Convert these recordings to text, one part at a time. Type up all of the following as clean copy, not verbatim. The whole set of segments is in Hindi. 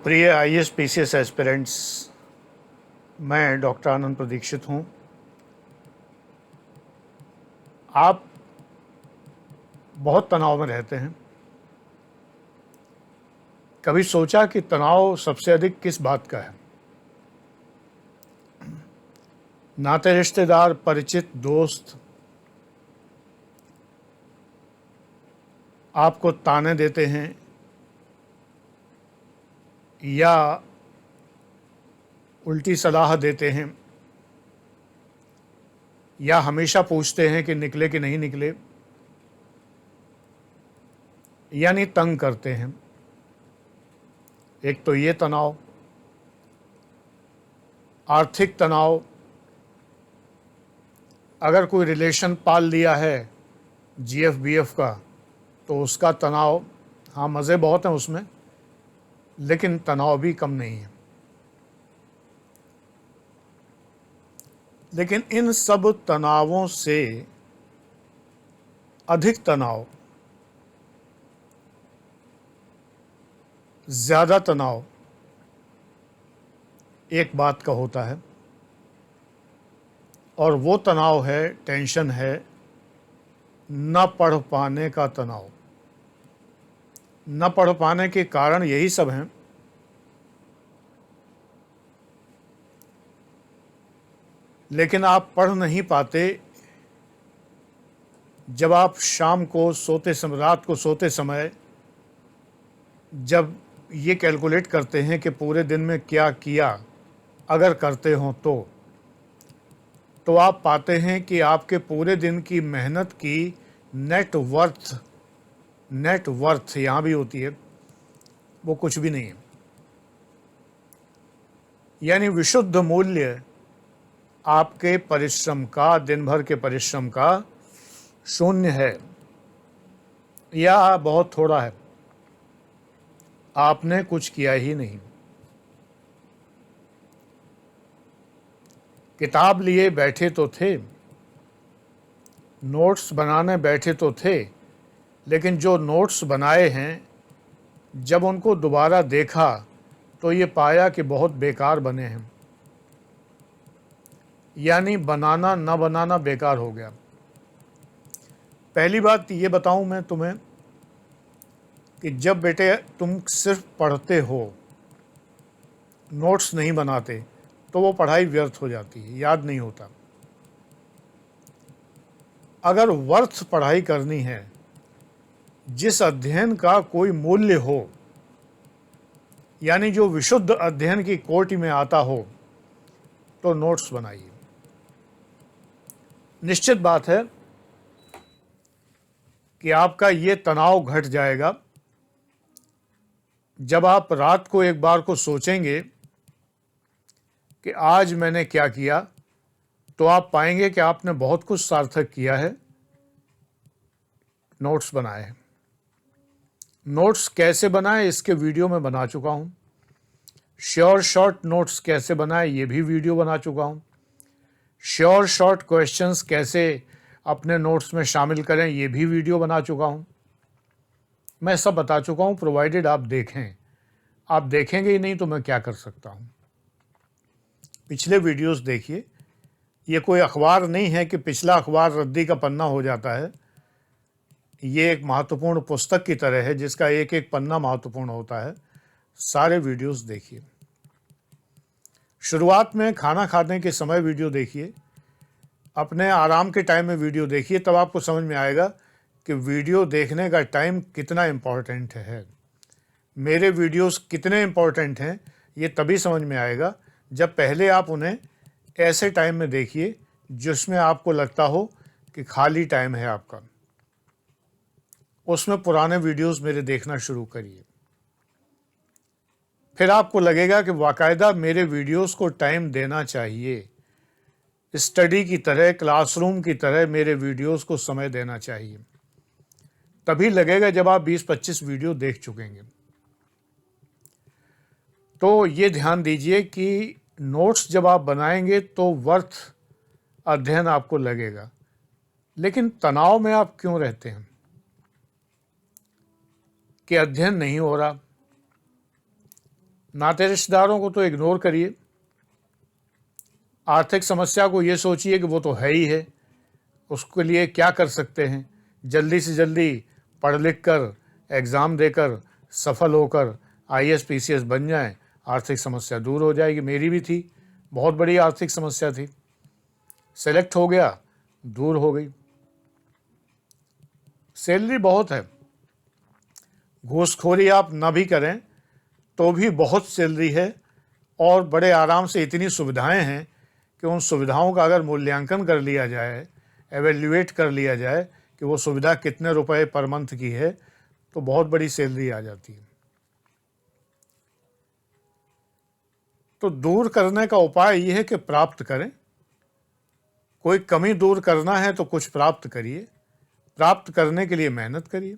प्रिय आईएएस पीसीएस एस्पिरेंट्स, मैं डॉक्टर आनंद प्रदीक्षित हूँ। आप बहुत तनाव में रहते हैं। कभी सोचा कि तनाव सबसे अधिक किस बात का है? नाते रिश्तेदार, परिचित, दोस्त आपको ताने देते हैं या उल्टी सलाह देते हैं या हमेशा पूछते हैं कि निकले कि नहीं निकले, यानी तंग करते हैं। एक तो ये तनाव। आर्थिक तनाव, अगर कोई रिलेशन पाल लिया है जीएफ बीएफ का तो उसका तनाव, हाँ मज़े बहुत हैं उसमें, लेकिन तनाव भी कम नहीं है। लेकिन इन सब तनावों से अधिक तनाव, ज़्यादा तनाव एक बात का होता है, और वो तनाव है, टेंशन है, न पढ़ पाने का तनाव। न पढ़ पाने के कारण यही सब हैं। लेकिन आप पढ़ नहीं पाते। जब आप शाम को सोते समय, रात को सोते समय जब ये कैलकुलेट करते हैं कि पूरे दिन में क्या किया, अगर करते हो तो आप पाते हैं कि आपके पूरे दिन की मेहनत की नेट वर्थ यहाँ भी होती है, वो कुछ भी नहीं है। यानी विशुद्ध मूल्य आपके परिश्रम का, दिन भर के परिश्रम का शून्य है या बहुत थोड़ा है। आपने कुछ किया ही नहीं। किताब लिए बैठे तो थे, नोट्स बनाने बैठे तो थे, लेकिन जो नोट्स बनाए हैं जब उनको दोबारा देखा तो ये पाया कि बहुत बेकार बने हैं। यानी बनाना न बनाना बेकार हो गया। पहली बात ये बताऊं मैं तुम्हें कि जब बेटे तुम सिर्फ पढ़ते हो, नोट्स नहीं बनाते, तो वो पढ़ाई व्यर्थ हो जाती है, याद नहीं होता। अगर वर्थ पढ़ाई करनी है, जिस अध्ययन का कोई मूल्य हो, यानी जो विशुद्ध अध्ययन की कोटि में आता हो, तो नोट्स बनाइए। निश्चित बात है कि आपका ये तनाव घट जाएगा जब आप रात को एक बार को सोचेंगे कि आज मैंने क्या किया, तो आप पाएंगे कि आपने बहुत कुछ सार्थक किया है। नोट्स बनाए हैं। नोट्स कैसे बनाएं इसके वीडियो में बना चुका हूं। श्योर शॉर्ट नोट्स कैसे बनाएं ये भी वीडियो बना चुका हूं। श्योर शॉर्ट क्वेश्चंस कैसे अपने नोट्स में शामिल करें ये भी वीडियो बना चुका हूं। मैं सब बता चुका हूं, प्रोवाइडेड आप देखें। आप देखेंगे ही नहीं तो मैं क्या कर सकता हूं। पिछले वीडियोस देखिए। ये कोई अखबार नहीं है कि पिछला अखबार रद्दी का पन्ना हो जाता है। ये एक महत्वपूर्ण पुस्तक की तरह है जिसका एक एक पन्ना महत्वपूर्ण होता है। सारे वीडियोस देखिए। शुरुआत में खाना खाने के समय वीडियो देखिए, अपने आराम के टाइम में वीडियो देखिए, तब आपको समझ में आएगा कि वीडियो देखने का टाइम कितना इम्पोर्टेंट है। मेरे वीडियोस कितने इम्पोर्टेंट हैं ये तभी समझ में आएगा जब पहले आप उन्हें ऐसे टाइम में देखिए जिसमें आपको लगता हो कि खाली टाइम है आपका। उसमें पुराने वीडियोस मेरे देखना शुरू करिए। फिर आपको लगेगा कि बाकायदा मेरे वीडियोस को टाइम देना चाहिए। स्टडी की तरह, क्लासरूम की तरह मेरे वीडियोस को समय देना चाहिए। तभी लगेगा जब आप 20-25 वीडियो देख चुकेंगे। तो ये ध्यान दीजिए कि नोट्स जब आप बनाएंगे तो वर्थ अध्ययन आपको लगेगा। लेकिन तनाव में आप क्यों रहते हैं कि अध्ययन नहीं हो रहा, नाते रिश्तेदारों को तो इग्नोर करिए। आर्थिक समस्या को ये सोचिए कि वो तो है ही है, उसके लिए क्या कर सकते हैं। जल्दी से जल्दी पढ़ लिख कर एग्ज़ाम देकर सफल होकर आईएएस पीसीएस बन जाएं, आर्थिक समस्या दूर हो जाएगी। मेरी भी थी, बहुत बड़ी आर्थिक समस्या थी, सेलेक्ट हो गया, दूर हो गई। सैलरी बहुत है, घूसखोरी आप ना भी करें तो भी बहुत सैलरी है, और बड़े आराम से इतनी सुविधाएं हैं कि उन सुविधाओं का अगर मूल्यांकन कर लिया जाए, एवेल्युएट कर लिया जाए कि वो सुविधा कितने रुपए पर मंथ की है, तो बहुत बड़ी सैलरी आ जाती है। तो दूर करने का उपाय ये है कि प्राप्त करें। कोई कमी दूर करना है तो कुछ प्राप्त करिए, प्राप्त करने के लिए मेहनत करिए।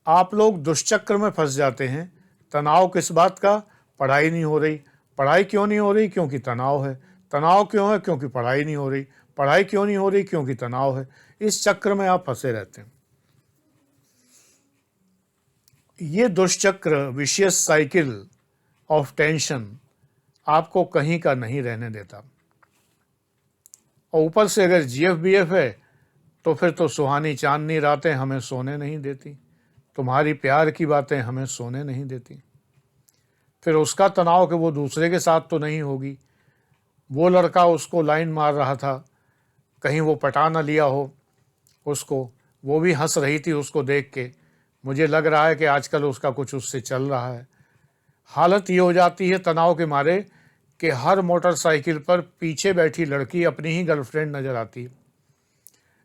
आप लोग दुष्चक्र में फंस जाते हैं। तनाव किस बात का? पढ़ाई नहीं हो रही। पढ़ाई क्यों नहीं हो रही? क्योंकि तनाव है। तनाव क्यों है? क्योंकि पढ़ाई नहीं हो रही। पढ़ाई क्यों नहीं हो रही? क्योंकि तनाव है। इस चक्र में आप फंसे रहते हैं। ये दुष्चक्र, विशियस साइकिल ऑफ टेंशन आपको कहीं का नहीं रहने देता। और ऊपर से अगर जीएफबीएफ है तो फिर तो सुहानी चांदनी रातें हमें सोने नहीं देती, तुम्हारी प्यार की बातें हमें सोने नहीं देती। फिर उसका तनाव कि वो दूसरे के साथ तो नहीं होगी, वो लड़का उसको लाइन मार रहा था, कहीं वो पटा ना लिया हो उसको, वो भी हंस रही थी उसको देख के, मुझे लग रहा है कि आजकल उसका कुछ उससे चल रहा है। हालत ये हो जाती है तनाव के मारे कि हर मोटरसाइकिल पर पीछे बैठी लड़की अपनी ही गर्लफ्रेंड नज़र आती है।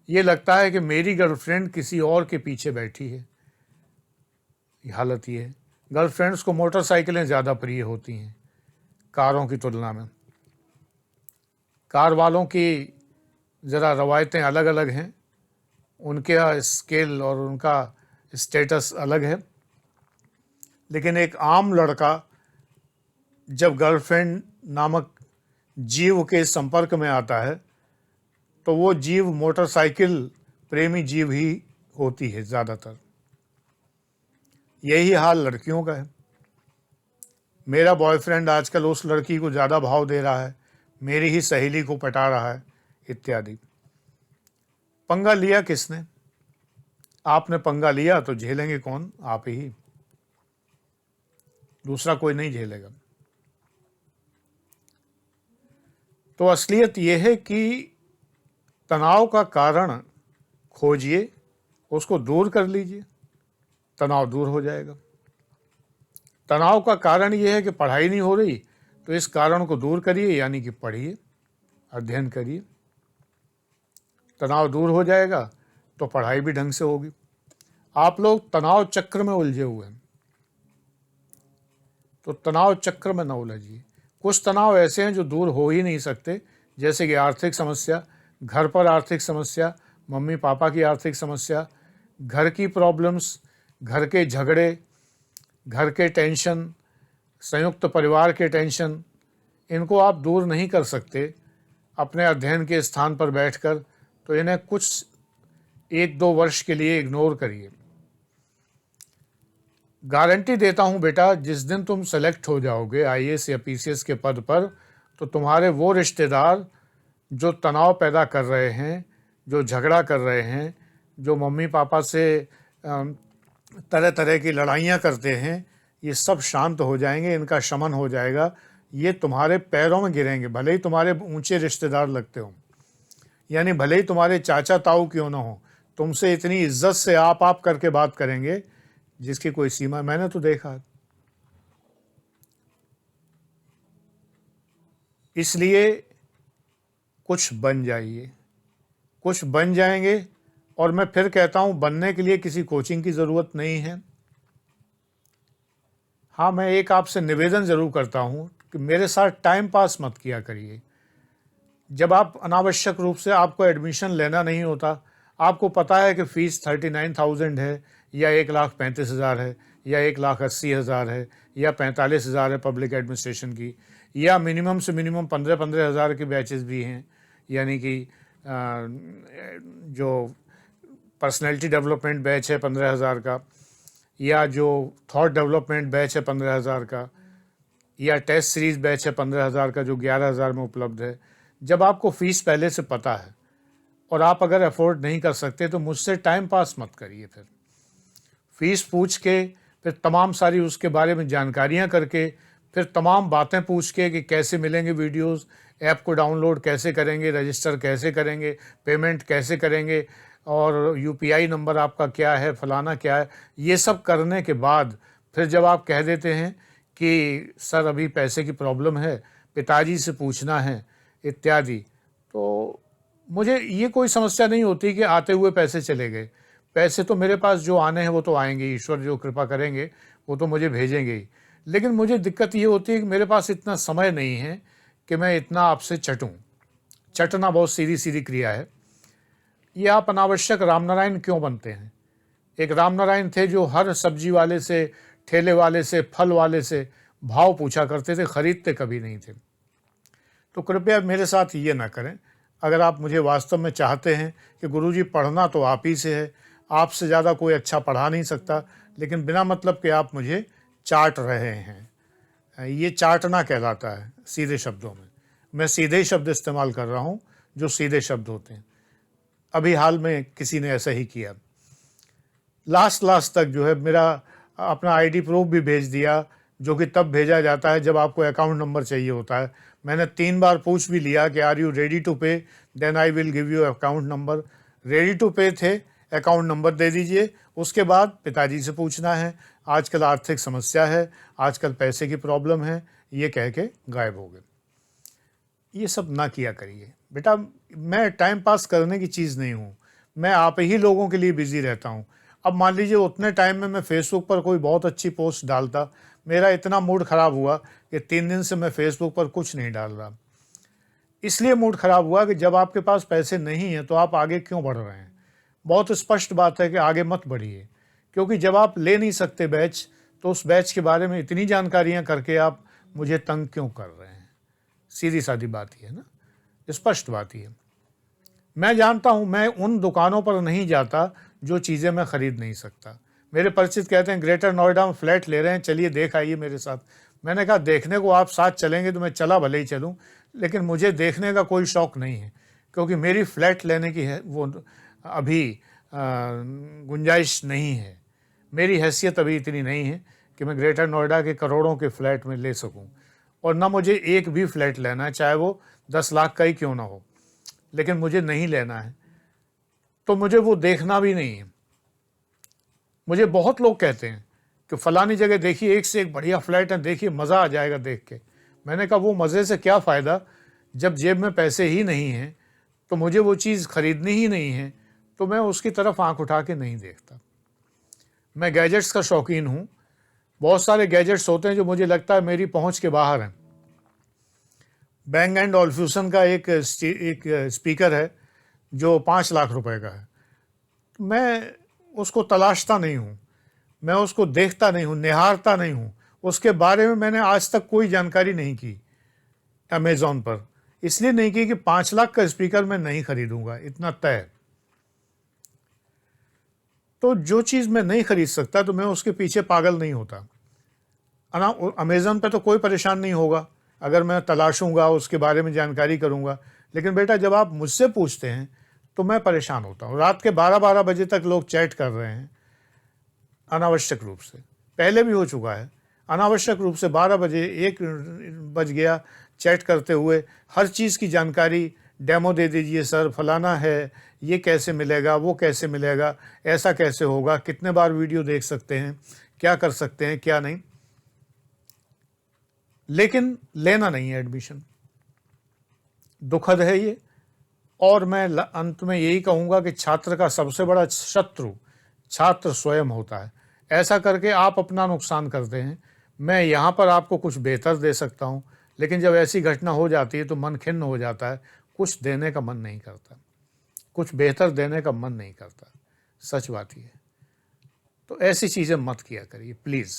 ये लगता है कि मेरी गर्लफ्रेंड किसी और के पीछे बैठी है। हालत ये है। गर्लफ्रेंड्स को मोटरसाइकिलें ज़्यादा प्रिय होती हैं कारों की तुलना में। कार वालों की ज़रा रवायतें अलग अलग हैं, उनके स्केल और उनका स्टेटस अलग है। लेकिन एक आम लड़का जब गर्लफ्रेंड नामक जीव के संपर्क में आता है तो वो जीव मोटरसाइकिल प्रेमी जीव ही होती है ज़्यादातर। यही हाल लड़कियों का है। मेरा बॉयफ्रेंड आजकल उस लड़की को ज़्यादा भाव दे रहा है, मेरी ही सहेली को पटा रहा है, इत्यादि। पंगा लिया किसने? आपने पंगा लिया तो झेलेंगे कौन? आप ही, दूसरा कोई नहीं झेलेगा। तो असलियत यह है कि तनाव का कारण खोजिए, उसको दूर कर लीजिए, तनाव दूर हो जाएगा। तनाव का कारण यह है कि पढ़ाई नहीं हो रही, तो इस कारण को दूर करिए, यानी कि पढ़िए, अध्ययन करिए, तनाव दूर हो जाएगा तो पढ़ाई भी ढंग से होगी। आप लोग तनाव चक्र में उलझे हुए हैं, तो तनाव चक्र में न उलझिए। कुछ तनाव ऐसे हैं जो दूर हो ही नहीं सकते, जैसे कि आर्थिक समस्या, घर पर आर्थिक समस्या, मम्मी पापा की आर्थिक समस्या, घर की प्रॉब्लम्स, घर के झगड़े, घर के टेंशन, संयुक्त परिवार के टेंशन, इनको आप दूर नहीं कर सकते अपने अध्ययन के स्थान पर बैठकर। तो इन्हें कुछ 1-2 वर्ष के लिए इग्नोर करिए। गारंटी देता हूं बेटा, जिस दिन तुम सेलेक्ट हो जाओगे आईएएस या पीसीएस के पद पर, तो तुम्हारे वो रिश्तेदार जो तनाव पैदा कर रहे हैं, जो झगड़ा कर रहे हैं, जो मम्मी पापा से तरह तरह की लड़ाइयाँ करते हैं, ये सब शांत हो जाएंगे, इनका शमन हो जाएगा। ये तुम्हारे पैरों में गिरेंगे, भले ही तुम्हारे ऊंचे रिश्तेदार लगते हो, यानी भले ही तुम्हारे चाचा ताऊ क्यों ना हो, तुमसे इतनी इज्जत से आप करके बात करेंगे जिसकी कोई सीमा। मैंने तो देखा। इसलिए कुछ बन जाइए, कुछ बन जाएंगे। और मैं फिर कहता हूं, बनने के लिए किसी कोचिंग की ज़रूरत नहीं है। हाँ, मैं एक आपसे निवेदन ज़रूर करता हूं कि मेरे साथ टाइम पास मत किया करिए। जब आप अनावश्यक रूप से, आपको एडमिशन लेना नहीं होता, आपको पता है कि फ़ीस 39,000 है या 1,35,000 है या 1,80,000 है या 45,000 है पब्लिक एडमिनिस्ट्रेशन की, या मिनिमम से मिनिमम 15,000 के बैचेस भी हैं, यानी कि जो पर्सनैलिटी डेवलपमेंट बैच है 15,000 का, या जो थॉट डेवलपमेंट बैच है 15,000 का, या टेस्ट सीरीज बैच है 15,000 का जो 11,000 में उपलब्ध है। जब आपको फीस पहले से पता है और आप अगर अफोर्ड नहीं कर सकते तो मुझसे टाइम पास मत करिए। फिर फीस पूछ के, फिर तमाम सारी उसके बारे में जानकारियाँ करके, फिर तमाम बातें पूछ के कि कैसे मिलेंगे वीडियोस, ऐप को डाउनलोड कैसे करेंगे, रजिस्टर कैसे करेंगे, पेमेंट कैसे करेंगे और यूपीआई नंबर आपका क्या है, फलाना क्या है, ये सब करने के बाद फिर जब आप कह देते हैं कि सर अभी पैसे की प्रॉब्लम है, पिताजी से पूछना है इत्यादि, तो मुझे ये कोई समस्या नहीं होती कि आते हुए पैसे चले गए। पैसे तो मेरे पास जो आने हैं वो तो आएंगे, ईश्वर जो कृपा करेंगे वो तो मुझे भेजेंगे ही। लेकिन मुझे दिक्कत ये होती है कि मेरे पास इतना समय नहीं है कि मैं इतना आपसे चटूं। चटना बहुत सीधी सीधी क्रिया है। ये आप अनावश्यक रामनारायण क्यों बनते हैं? एक रामनारायण थे जो हर सब्जी वाले से, ठेले वाले से, फल वाले से भाव पूछा करते थे, खरीदते कभी नहीं थे। तो कृपया मेरे साथ ये ना करें। अगर आप मुझे वास्तव में चाहते हैं कि गुरुजी पढ़ना तो आप ही से है, आपसे ज़्यादा कोई अच्छा पढ़ा नहीं सकता, लेकिन बिना मतलब के आप मुझे चाट रहे हैं, ये चाटना कहलाता है सीधे शब्दों में। मैं सीधे ही शब्द इस्तेमाल कर रहा हूँ जो सीधे शब्द होते हैं। अभी हाल में किसी ने ऐसा ही किया। लास्ट तक जो है मेरा अपना आईडी प्रूफ भी भेज दिया, जो कि तब भेजा जाता है जब आपको अकाउंट नंबर चाहिए होता है। मैंने 3 बार पूछ भी लिया कि are you ready to pay, then I will give you account number. Ready to pay थे, अकाउंट नंबर दे दीजिए। उसके बाद पिताजी से पूछना है, आजकल आर्थिक समस्या है, आजकल पैसे की प्रॉब्लम है, ये कह के गायब हो गए। ये सब ना किया करिए बेटा। मैं टाइम पास करने की चीज़ नहीं हूँ, मैं आप ही लोगों के लिए बिजी रहता हूँ। अब मान लीजिए उतने टाइम में मैं फेसबुक पर कोई बहुत अच्छी पोस्ट डालता, मेरा इतना मूड ख़राब हुआ कि 3 दिन से मैं फेसबुक पर कुछ नहीं डाल रहा। इसलिए मूड ख़राब हुआ कि जब आपके पास पैसे नहीं हैं तो आप आगे क्यों बढ़ रहे हैं? बहुत स्पष्ट बात है कि आगे मत बढ़िए, क्योंकि जब आप ले नहीं सकते बैच, तो उस बैच के बारे में इतनी जानकारियाँ करके आप मुझे तंग क्यों कर रहे हैं? सीधी सादी बात ही है ना, स्पष्ट बात ही है। मैं जानता हूँ, मैं उन दुकानों पर नहीं जाता जो चीज़ें मैं ख़रीद नहीं सकता। मेरे परिचित कहते हैं ग्रेटर नोएडा में फ्लैट ले रहे हैं, चलिए देख आइए मेरे साथ। मैंने कहा देखने को आप साथ चलेंगे तो मैं चला भले ही चलूँ, लेकिन मुझे देखने का कोई शौक़ नहीं है, क्योंकि मेरी फ्लैट लेने की है वो अभी गुंजाइश नहीं है। मेरी हैसियत अभी इतनी नहीं है कि मैं ग्रेटर नोएडा के करोड़ों के फ्लैट में ले सकूं, और ना मुझे एक भी फ्लैट लेना है, चाहे वो 10 लाख का ही क्यों ना हो, लेकिन मुझे नहीं लेना है, तो मुझे वो देखना भी नहीं है। मुझे बहुत लोग कहते हैं कि फलानी जगह देखिए, एक से एक बढ़िया फ्लैट है, देखिए मज़ा आ जाएगा देख के। मैंने कहा वो मज़े से क्या फ़ायदा जब जेब में पैसे ही नहीं हैं, तो मुझे वो चीज़ खरीदनी ही नहीं है, तो मैं उसकी तरफ आंख उठा के नहीं देखता। मैं गैजेट्स का शौकीन हूँ। बहुत सारे गैजेट्स होते हैं जो मुझे लगता है मेरी पहुँच के बाहर हैं। बैंग एंड ऑल्फ्यूसन का एक स्पीकर है जो 5 लाख रुपए का है। मैं उसको तलाशता नहीं हूँ, मैं उसको देखता नहीं हूँ, निहारता नहीं हूँ, उसके बारे में मैंने आज तक कोई जानकारी नहीं की अमेज़ॉन पर। इसलिए नहीं की कि 5 लाख का स्पीकर मैं नहीं खरीदूंगा, इतना तय। तो जो चीज़ मैं नहीं खरीद सकता तो मैं उसके पीछे पागल नहीं होता। अमेज़न पे तो कोई परेशान नहीं होगा अगर मैं तलाशूंगा, उसके बारे में जानकारी करूंगा। लेकिन बेटा जब आप मुझसे पूछते हैं तो मैं परेशान होता हूँ। रात के 12-12 बजे तक लोग चैट कर रहे हैं अनावश्यक रूप से, पहले भी हो चुका है। अनावश्यक रूप से 12 बजे 1 बज गया चैट करते हुए, हर चीज़ की जानकारी, डेमो दे दीजिए सर, फलाना है, ये कैसे मिलेगा, वो कैसे मिलेगा, ऐसा कैसे होगा, कितने बार वीडियो देख सकते हैं, क्या कर सकते हैं, क्या नहीं। लेकिन लेना नहीं है एडमिशन। दुखद है ये। और मैं अंत में यही कहूँगा कि छात्र का सबसे बड़ा शत्रु छात्र स्वयं होता है। ऐसा करके आप अपना नुकसान करते हैं। मैं यहाँ पर आपको कुछ बेहतर दे सकता हूँ, लेकिन जब ऐसी घटना हो जाती है तो मन खिन्न हो जाता है, कुछ देने का मन नहीं करता, कुछ बेहतर देने का मन नहीं करता। सच बात ही है। तो ऐसी चीज़ें मत किया करिए प्लीज़।